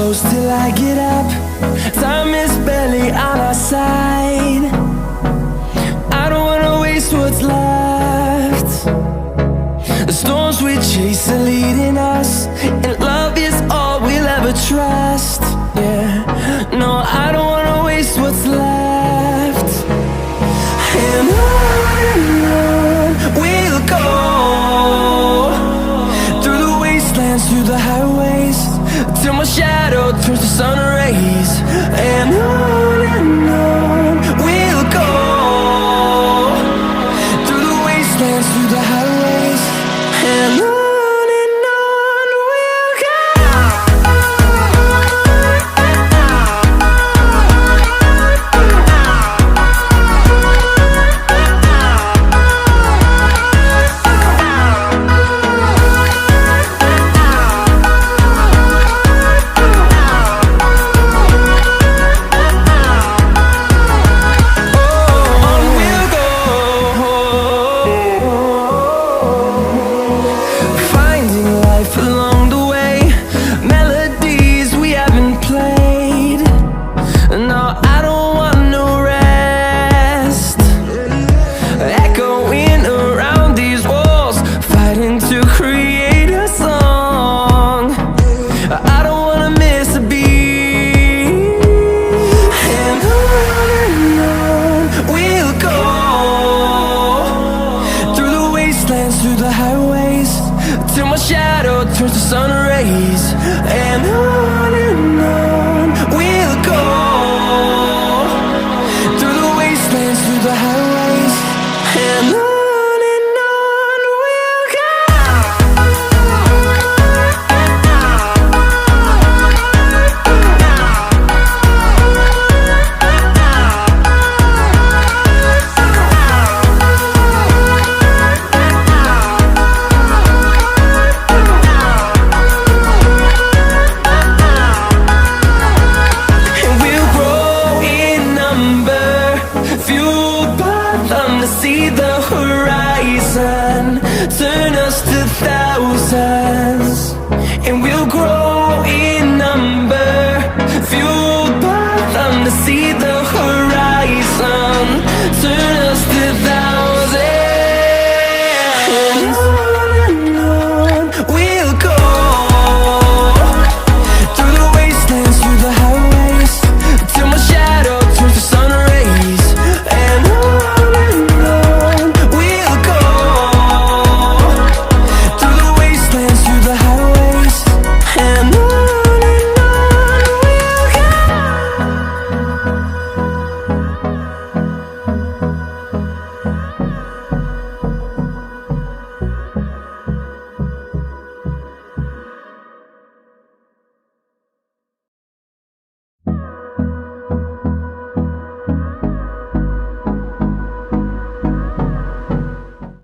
close till I get up. Time is barely on our side. I don't wanna waste what's left. The storms we chase are leading us, and love is all we'll ever trust. Yeah, no, I don't wanna waste what's left. And on we'll go, through the wastelands, through the highways, till my shadow turns to sun rays. And on we'll go, through the wastelands, through the highways, and on we'll go. Through the highways, till my shadow turns to sun rays. And on we'll go, through the wastelands, through the highways, and on we'll go. See the horizon turn us to thousands, and we'll grow in number, fueled by them to see the horizon.